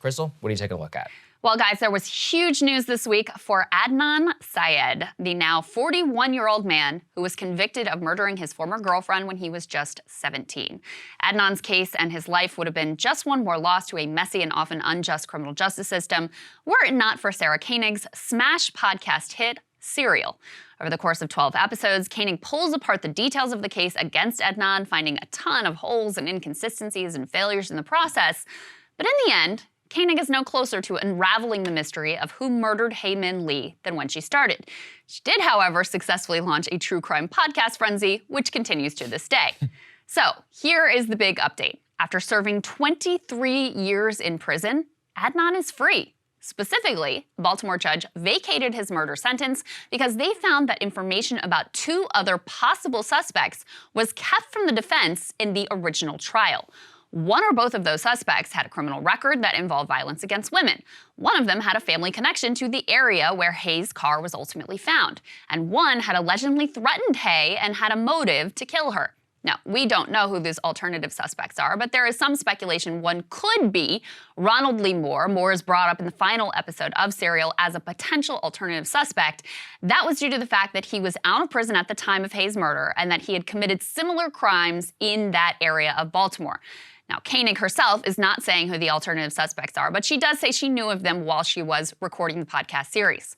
Krystal, what are you taking a look at? Well, guys, there was huge news this week for Adnan Syed, the now 41-year-old man who was convicted of murdering his former girlfriend when he was just 17. Adnan's case and his life would have been just one more loss to a messy and often unjust criminal justice system were it not for Sarah Koenig's smash podcast hit, Serial. Over the course of 12 episodes, Koenig pulls apart the details of the case against Adnan, finding a ton of holes and inconsistencies and failures in the process. But in the end, Koenig is no closer to unraveling the mystery of who murdered Hae Min Lee than when she started. She did, however, successfully launch a true crime podcast frenzy, which continues to this day. So here is the big update. After serving 23 years in prison, Adnan is free. Specifically, a Baltimore judge vacated his murder sentence because they found that information about 2 other possible suspects was kept from the defense in the original trial. One or both of those suspects had a criminal record that involved violence against women. One of them had a family connection to the area where Hae's car was ultimately found. And one had allegedly threatened Hae and had a motive to kill her. Now, we don't know who these alternative suspects are, but there is some speculation one could be Ronald Lee Moore. Moore is brought up in the final episode of Serial as a potential alternative suspect. That was due to the fact that he was out of prison at the time of Hae's murder and that he had committed similar crimes in that area of Baltimore. Now, Koenig herself is not saying who the alternative suspects are, but she does say she knew of them while she was recording the podcast series.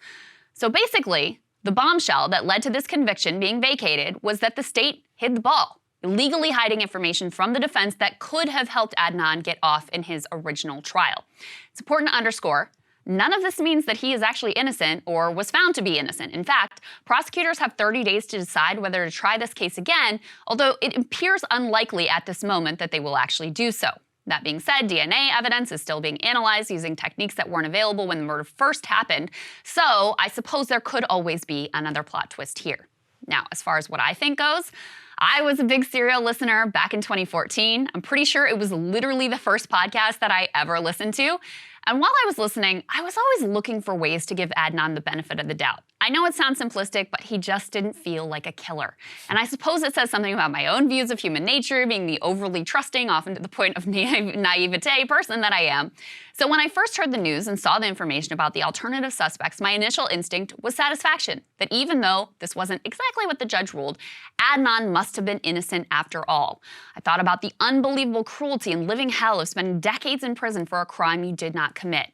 So basically, the bombshell that led to this conviction being vacated was that the state hid the ball, illegally hiding information from the defense that could have helped Adnan get off in his original trial. It's important to underscore, none of this means that he is actually innocent or was found to be innocent. In fact, prosecutors have 30 days to decide whether to try this case again, although it appears unlikely at this moment that they will actually do so. That being said, DNA evidence is still being analyzed using techniques that weren't available when the murder first happened, so I suppose there could always be another plot twist here. Now, as far as what I think goes, I was a big Serial listener back in 2014. I'm pretty sure it was literally the first podcast that I ever listened to. And while I was listening, I was always looking for ways to give Adnan the benefit of the doubt. I know it sounds simplistic, but he just didn't feel like a killer. And I suppose it says something about my own views of human nature, being the overly trusting, often to the point of naivete person that I am. So when I first heard the news and saw the information about the alternative suspects, my initial instinct was satisfaction, that even though this wasn't exactly what the judge ruled, Adnan must have been innocent after all. I thought about the unbelievable cruelty and living hell of spending decades in prison for a crime you did not commit.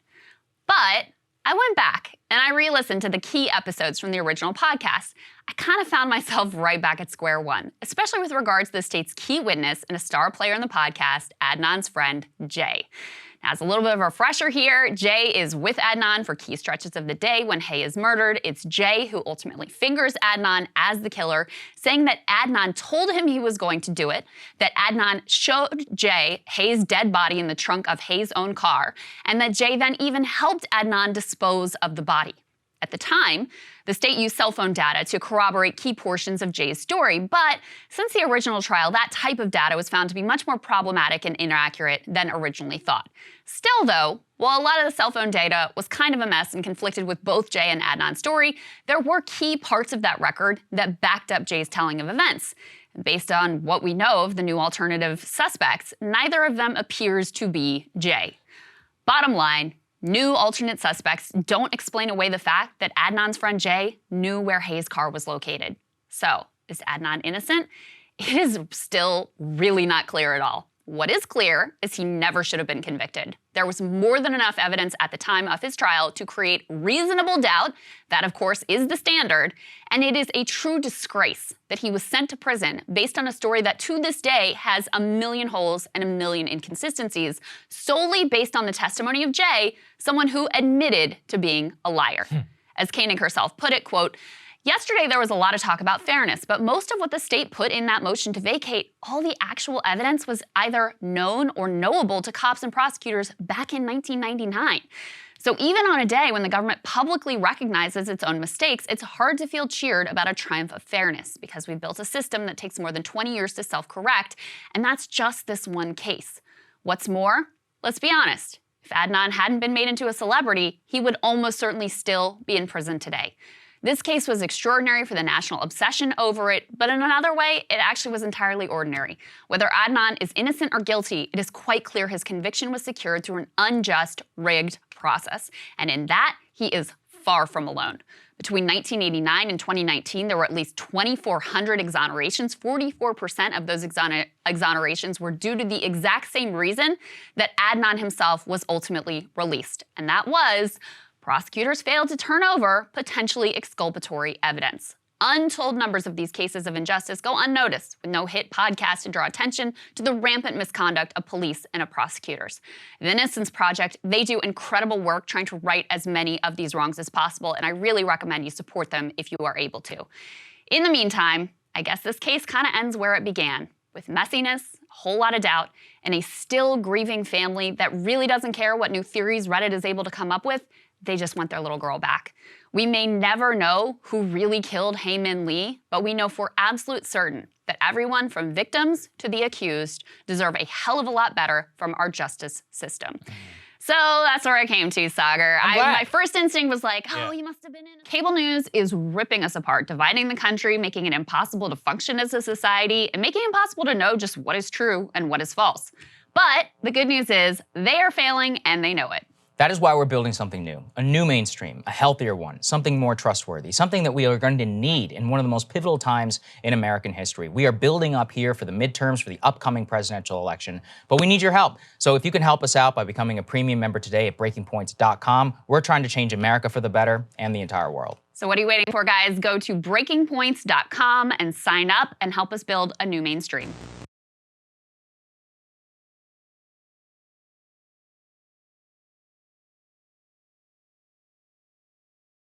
But I went back and I re-listened to the key episodes from the original podcast. I kind of found myself right back at square one, especially with regards to the state's key witness and a star player in the podcast, Adnan's friend, Jay. Now, as a little bit of a refresher here, Jay is with Adnan for key stretches of the day when Hae is murdered. It's Jay who ultimately fingers Adnan as the killer, saying that Adnan told him he was going to do it, that Adnan showed Jay Hae's dead body in the trunk of Hae's own car, and that Jay then even helped Adnan dispose of the body. At the time, the state used cell phone data to corroborate key portions of Jay's story, but since the original trial, that type of data was found to be much more problematic and inaccurate than originally thought. Still, though, while a lot of the cell phone data was kind of a mess and conflicted with both Jay and Adnan's story, there were key parts of that record that backed up Jay's telling of events. Based on what we know of the new alternative suspects, neither of them appears to be Jay. Bottom line, new alternate suspects don't explain away the fact that Adnan's friend Jay knew where Hae's car was located. So, is Adnan innocent? It is still really not clear at all. What is clear is he never should have been convicted. There was more than enough evidence at the time of his trial to create reasonable doubt, that of course is the standard, and it is a true disgrace that he was sent to prison based on a story that to this day has a million holes and a million inconsistencies, solely based on the testimony of Jay, someone who admitted to being a liar. As Koenig herself put it, quote, "Yesterday there was a lot of talk about fairness, but most of what the state put in that motion to vacate, all the actual evidence was either known or knowable to cops and prosecutors back in 1999. So even on a day when the government publicly recognizes its own mistakes, it's hard to feel cheered about a triumph of fairness because we've built a system that takes more than 20 years to self-correct, and that's just this one case. What's more, let's be honest, if Adnan hadn't been made into a celebrity, he would almost certainly still be in prison today. This case was extraordinary for the national obsession over it, but in another way, it actually was entirely ordinary. Whether Adnan is innocent or guilty, it is quite clear his conviction was secured through an unjust, rigged process. And in that, he is far from alone. Between 1989 and 2019, there were at least 2,400 exonerations. 44% of those exonerations were due to the exact same reason that Adnan himself was ultimately released, and that was prosecutors failed to turn over potentially exculpatory evidence. Untold numbers of these cases of injustice go unnoticed, with no hit podcast to draw attention to the rampant misconduct of police and of prosecutors. The Innocence Project, they do incredible work trying to right as many of these wrongs as possible, and I really recommend you support them if you are able to. In the meantime, I guess this case kind of ends where it began, with messiness, a whole lot of doubt, and a still grieving family that really doesn't care what new theories Reddit is able to come up with. They just want their little girl back. We may never know who really killed Hae Min Lee, but we know for absolute certain that everyone from victims to the accused deserve a hell of a lot better from our justice system. So that's where I came to, Saagar. My first instinct was like, oh, you must have been in. Cable news is ripping us apart, dividing the country, making it impossible to function as a society, and making it impossible to know just what is true and what is false. But the good news is they are failing and they know it. That is why we're building something new, a new mainstream, a healthier one, something more trustworthy, something that we are going to need in one of the most pivotal times in American history. We are building up here for the midterms, for the upcoming presidential election, but we need your help. So if you can help us out by becoming a premium member today at breakingpoints.com, we're trying to change America for the better and the entire world. So what are you waiting for, guys? Go to breakingpoints.com and sign up and help us build a new mainstream.